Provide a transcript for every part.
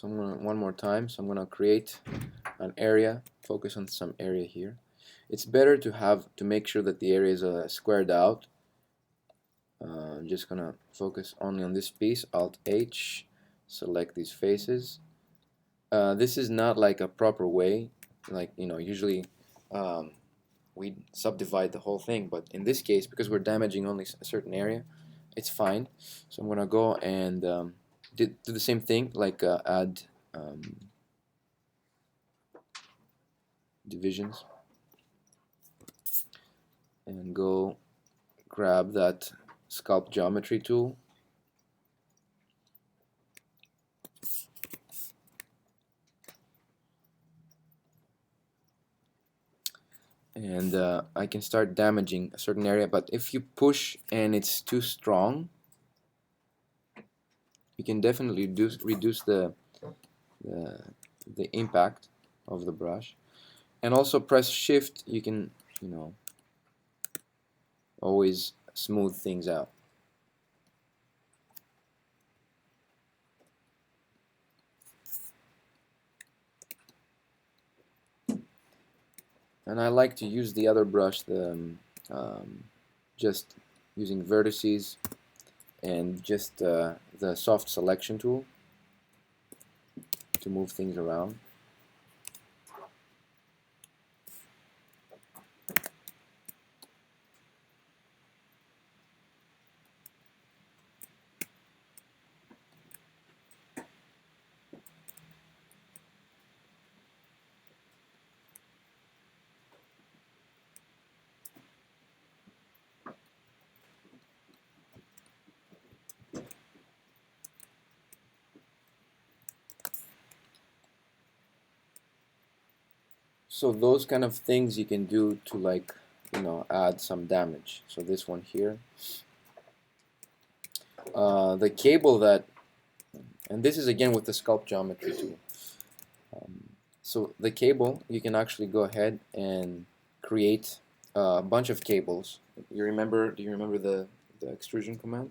So I'm gonna one more time. So I'm gonna create an area, focus on some area here. It's better to make sure that the area is squared out. I'm just gonna focus only on this piece. Alt H, select these faces. This is not like a proper way, like usually we subdivide the whole thing, but in this case, because we're damaging only a certain area, it's fine. So I'm gonna go and do the same thing, like add divisions, and go grab that sculpt geometry tool, and I can start damaging a certain area. But if you push and it's too strong, you can definitely reduce the impact of the brush. And also press shift, you can always smooth things out. And I like to use the other brush, just using vertices and just the soft selection tool to move things around. So those kind of things you can do to, like, add some damage. So this one here, the cable that, and this is again with the sculpt geometry tool. So the cable, you can actually go ahead and create a bunch of cables. Do you remember the extrusion command?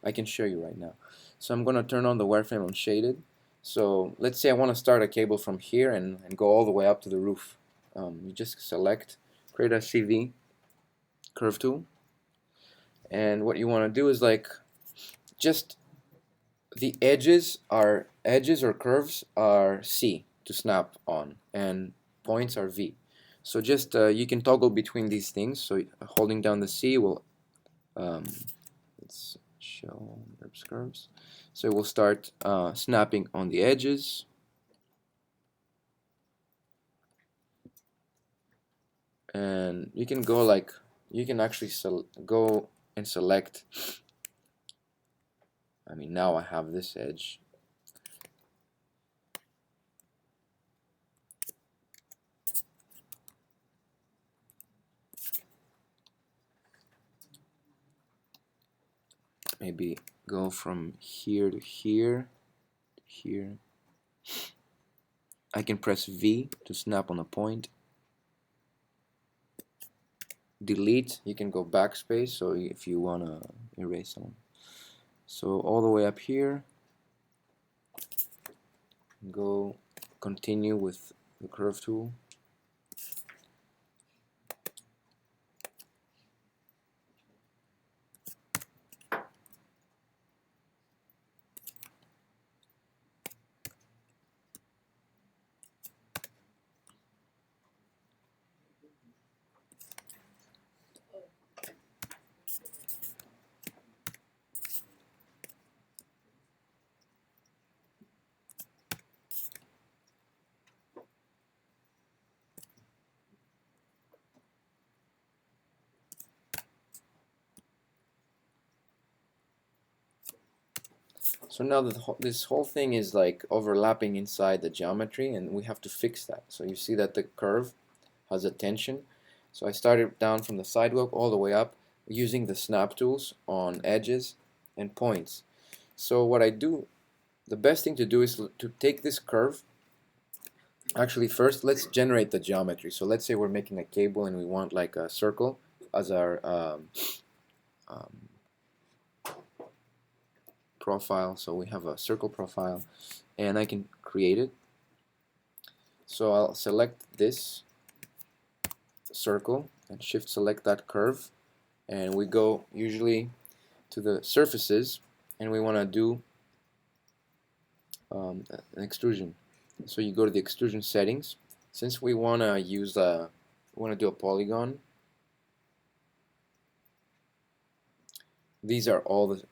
I can show you right now. So I'm going to turn on the wireframe on shaded. So let's say I want to start a cable from here and go all the way up to the roof. You just select, create a CV curve tool, and what you want to do is, like, just the edges or curves are C to snap on, and points are V. So just you can toggle between these things. So holding down the C will let's show curves. So we'll start snapping on the edges, and you can go like you can actually go and select. I mean, now I have this edge. Maybe go from here to here, here. I can press V to snap on a point. Delete, you can go backspace, so if you want to erase someone. So all the way up here, go continue with the curve tool. So now that this whole thing is like overlapping inside the geometry, and we have to fix that. So you see that the curve has a tension. So I started down from the sidewalk all the way up using the snap tools on edges and points. So what I do, the best thing to do is to take this curve. Actually, first let's generate the geometry. So let's say we're making a cable and we want like a circle as our profile. So we have a circle profile, and I can create it. So I'll select this circle and shift select that curve, and we go usually to the surfaces, and we want to do an extrusion. So you go to the extrusion settings. Since we want to use do a polygon, these are all the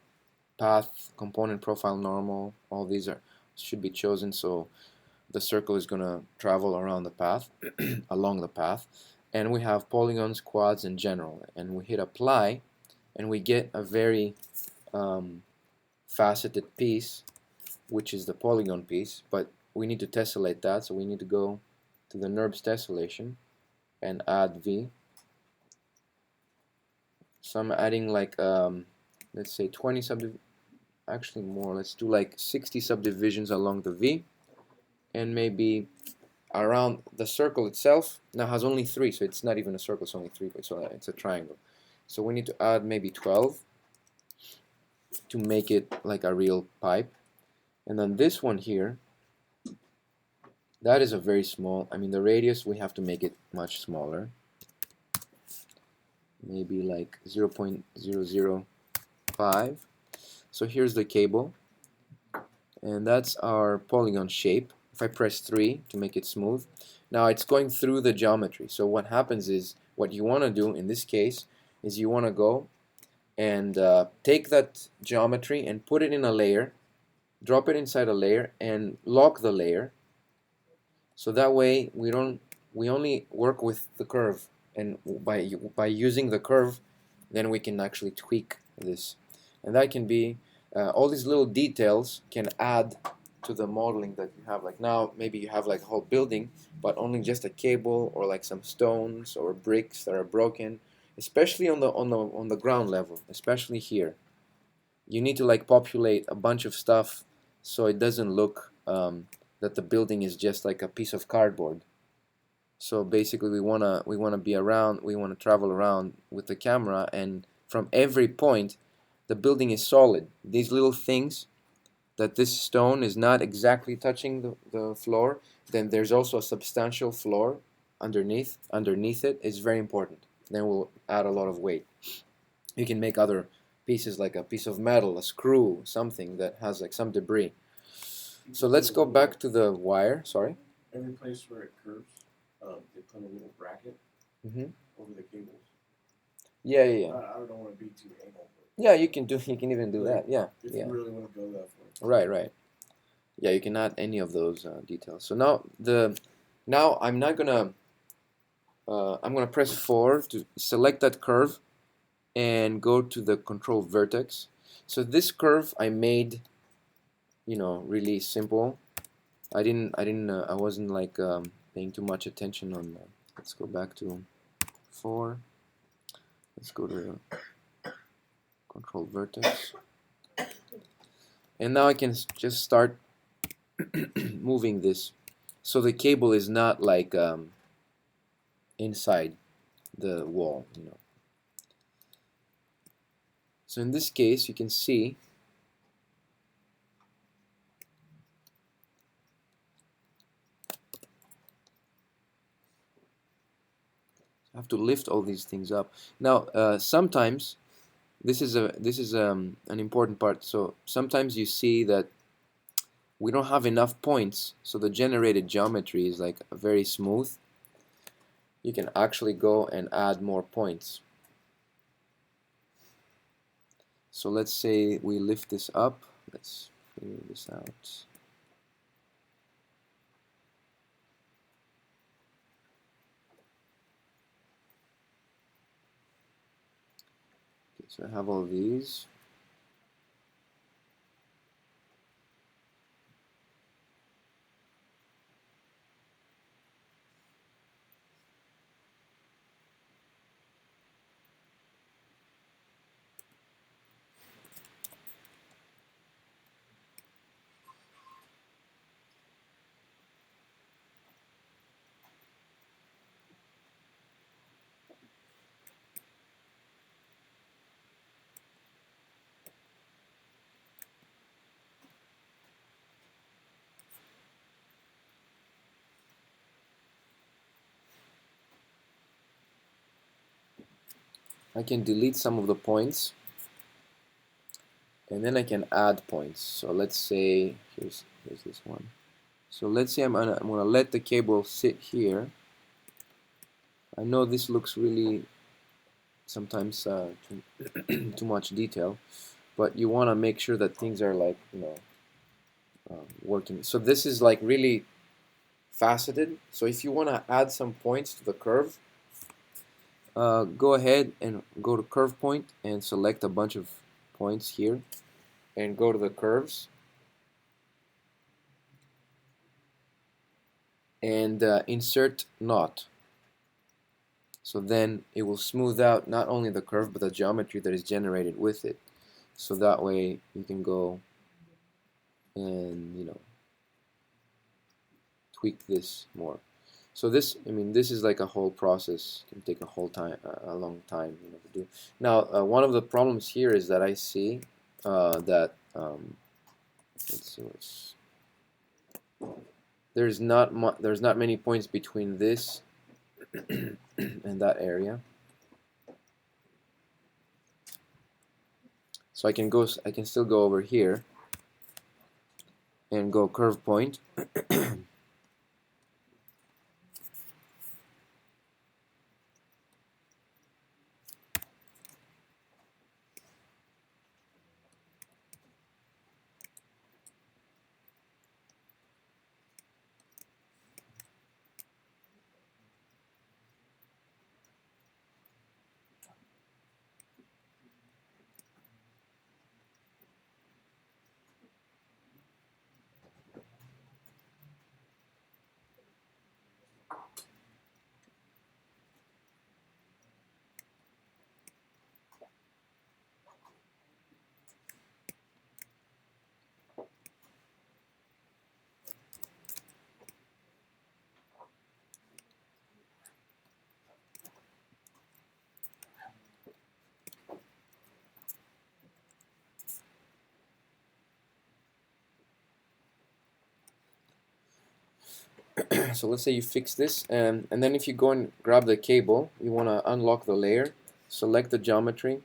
path, component profile, normal, all these should be chosen, so the circle is going to travel around the path, along the path. And we have polygons, quads, and general, and we hit apply, and we get a very faceted piece, which is the polygon piece, but we need to tessellate that, so we need to go to the NURBS tessellation and add V. So I'm adding like let's say 20 subdivisions, actually more, let's do like 60 subdivisions along the V, and maybe around the circle itself. Now has only 3, so it's not even a circle, it's only 3, so it's a triangle. So we need to add maybe 12 to make it like a real pipe. And then this one here, that is a very small, I mean the radius we have to make it much smaller, maybe like 0.005. So here's the cable, and that's our polygon shape. If I press 3 to make it smooth, now it's going through the geometry. So what happens is, what you want to do in this case is you want to go and take that geometry and put it in a layer, drop it inside a layer, and lock the layer. So that way we only work with the curve, and by using the curve, then we can actually tweak this, and that can be all these little details can add to the modeling that you have. Like now, maybe you have like a whole building, but only just a cable or like some stones or bricks that are broken. Especially on the ground level, especially here, you need to like populate a bunch of stuff so it doesn't look that the building is just like a piece of cardboard. So basically, we wanna be around, we wanna travel around with the camera, and from every point, the building is solid. These little things, that this stone is not exactly touching the floor, then there's also a substantial floor underneath it, is very important. Then we'll add a lot of weight. You can make other pieces like a piece of metal, a screw, something that has like some debris. So let's go back to the wire. Sorry. Every place where it curves, they put a little bracket over the cables. Yeah. I don't want to be too anal. Yeah, you can even do that. Yeah. If you really want to go that far. Right. Yeah, you can add any of those details. So now I'm not gonna I'm gonna press 4 to select that curve and go to the control vertex. So this curve I made, really simple. I wasn't like paying too much attention on that. Let's go back to 4. Let's go to control vertex, and now I can just start moving this, so the cable is not like inside the wall. So in this case, you can see I have to lift all these things up. Now, sometimes this is an important part. So sometimes you see that we don't have enough points, so the generated geometry is like very smooth. You can actually go and add more points. So let's say we lift this up. Let's figure this out. Okay, so I have all these. I can delete some of the points, and then I can add points. So let's say here's this one. So let's say I'm gonna let the cable sit here. I know this looks really sometimes too much detail, but you want to make sure that things are like, working. So this is like really faceted. So if you want to add some points to the curve, go ahead and go to curve point and select a bunch of points here and go to the curves and insert knot. So then it will smooth out not only the curve but the geometry that is generated with it. So that way you can go and tweak this more. So this, this is like a whole process. It can take a long time, to do. Now, one of the problems here is that I see that let's see, there's not many points between this and that area. So I can still go over here and go curve point. So let's say you fix this, and then if you go and grab the cable, you want to unlock the layer, select the geometry,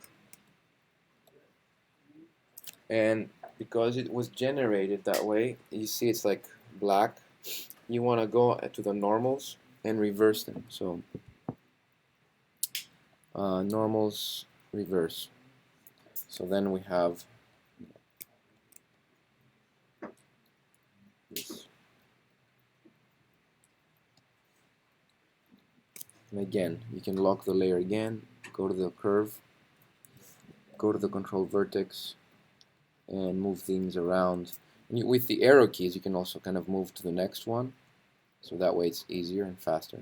and because it was generated that way, you see it's like black. You want to go to the normals and reverse them. So normals, reverse. So then we have this. And again, you can lock the layer again, go to the curve, go to the control vertex, and move things around. And with the arrow keys, you can also kind of move to the next one, so that way it's easier and faster.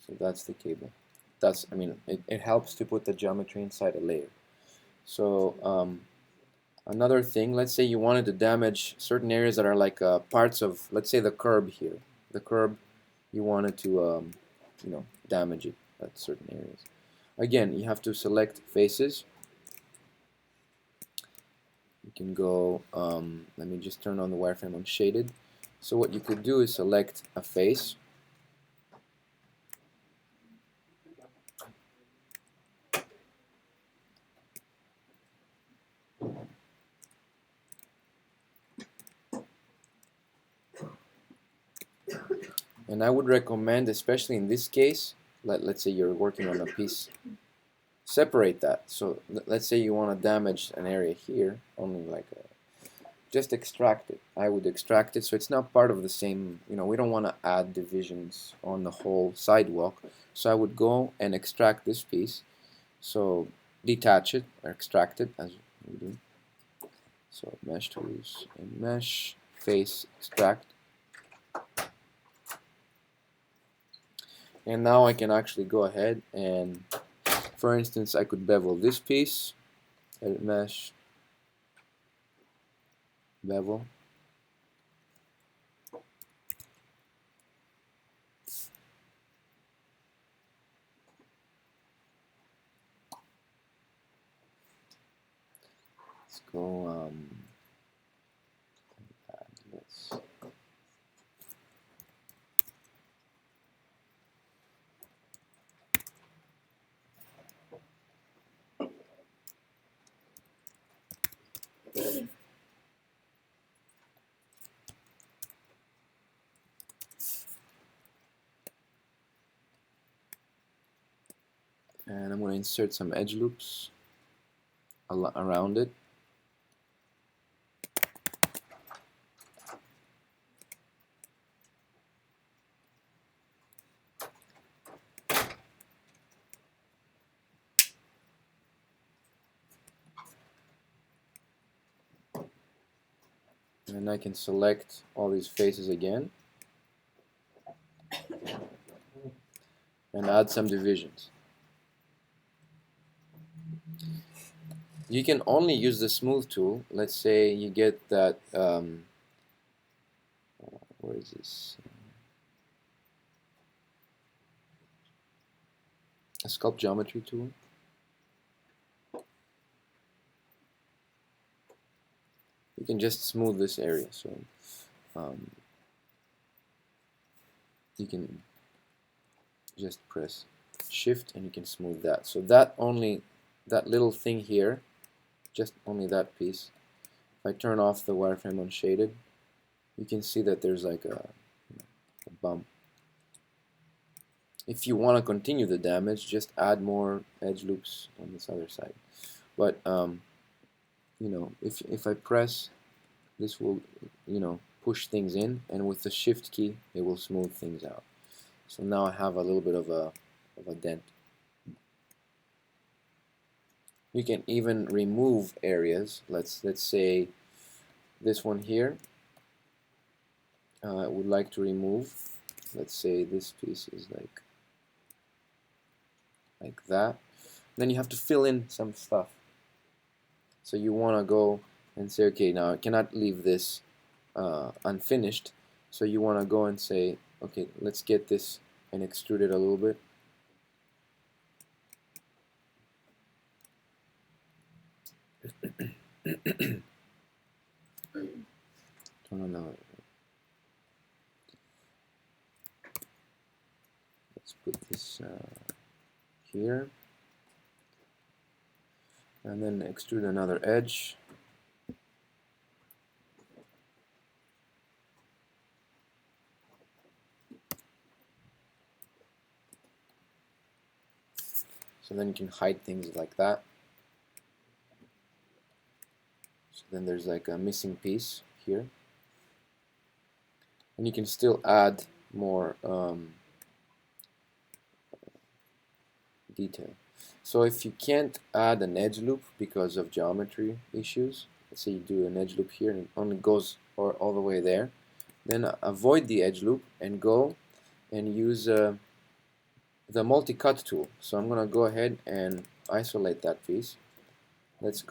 So that's the cable. That's, it helps to put the geometry inside a layer. So another thing, let's say you wanted to damage certain areas that are like parts of, let's say the curb here. The curb, you wanted to, damage it at certain areas. Again, you have to select faces. You can go, let me just turn on the wireframe on shaded. So what you could do is select a face. And I would recommend, especially in this case, let's say you're working on a piece, separate that. So let's say you want to damage an area here, only like just extract it. I would extract it so it's not part of the same, we don't want to add divisions on the whole sidewalk. So I would go and extract this piece. So detach it or extract it as we do. So mesh tools and mesh, face, extract. And now I can actually go ahead and, for instance, I could bevel this piece, edit mesh, bevel. Let's go add this. And I'm going to insert some edge loops around it. And I can select all these faces again and add some divisions. You can only use the smooth tool. Let's say you get that, where is this? A sculpt geometry tool. You can just smooth this area. So you can just press shift and you can smooth that. So that little thing here, just only that piece. If I turn off the wireframe unshaded, you can see that there's like a bump. If you want to continue the damage, just add more edge loops on this other side. But you know, if I press, this will, you know, push things in, and with the shift key, it will smooth things out. So now I have a little bit of a dent. You can even remove areas. Let's say this one here. I would like to remove. Let's say this piece is like that. Then you have to fill in some stuff. So you want to go and say, okay, now I cannot leave this unfinished. So you want to go and say, okay, let's get this and extrude it a little bit. Turn on the. Let's put this here, and then extrude another edge. So then you can hide things like that. So then there's like a missing piece here. And you can still add more detail. So if you can't add an edge loop because of geometry issues, let's say you do an edge loop here and it only goes all the way there, then avoid the edge loop and go and use the multi-cut tool. So I'm going to go ahead and isolate that piece. Let's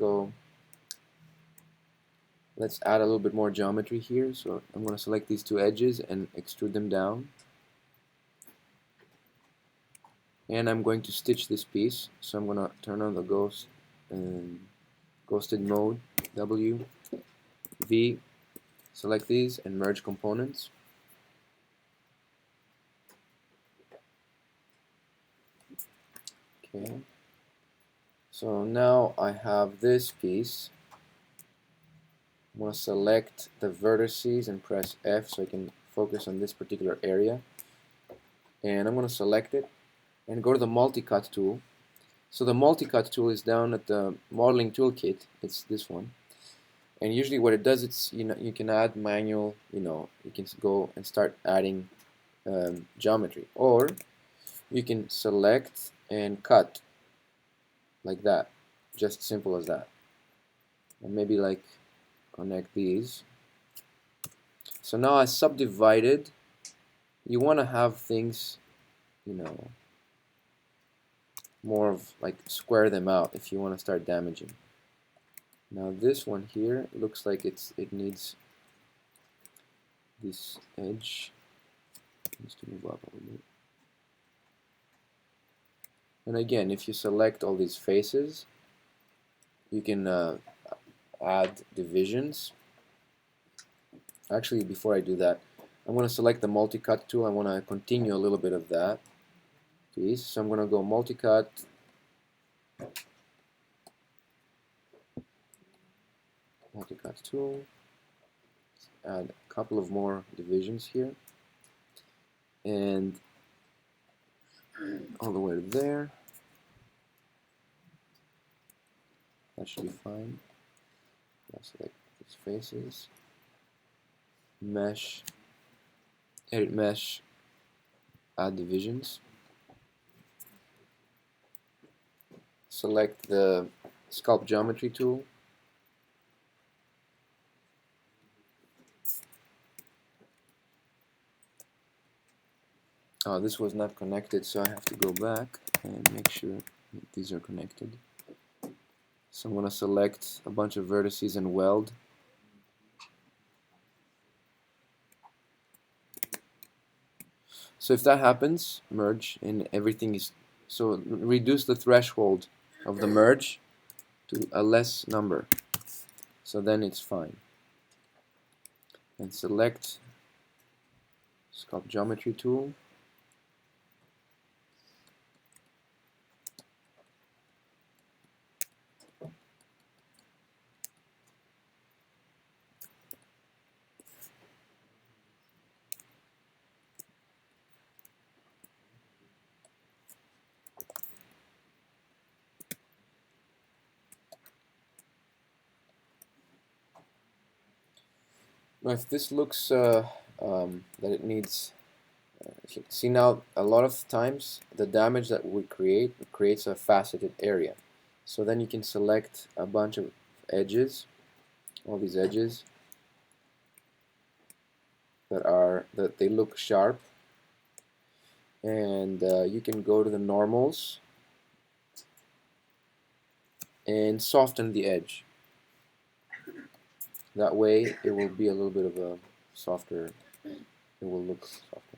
add a little bit more geometry here. So I'm going to select these two edges and extrude them down. And I'm going to stitch this piece. So I'm going to turn on the ghost and ghosted mode, W, V, select these and merge components. Okay. So now I have this piece. I'm going to select the vertices and press F so I can focus on this particular area. And I'm going to select it and go to the multi-cut tool. So the multi-cut tool is down at the modeling toolkit. It's this one. And usually what it does, it's, you know, you can add manual, you know, you can go and start adding geometry. Or you can select and cut like that. Just simple as that. And maybe like connect these. So now I subdivided. You want to have things, you know, more of like square them out if you want to start damaging. Now this one here looks like it needs this edge needs to move up a little bit. And again, if you select all these faces, you can add divisions. Actually, before I do that, I'm going to select the multi-cut tool. I want to continue a little bit of that piece. So I'm going to go multi-cut, multi-cut tool, add a couple of more divisions here, and all the way to there. That should be fine. Now select these faces. Mesh, edit mesh, add divisions. Select the sculpt geometry tool. Oh, this was not connected, so I have to go back and make sure that these are connected. So I'm going to select a bunch of vertices and weld. So if that happens, merge, and everything is, so reduce the threshold of the merge to a less number. So then it's fine. And select sculpt geometry tool. Now if this looks that it needs, see now a lot of times the damage that we create creates a faceted area. So then you can select a bunch of edges, all these edges that they look sharp, and you can go to the normals and soften the edge. That way it will be a little bit of a softer, it will look softer.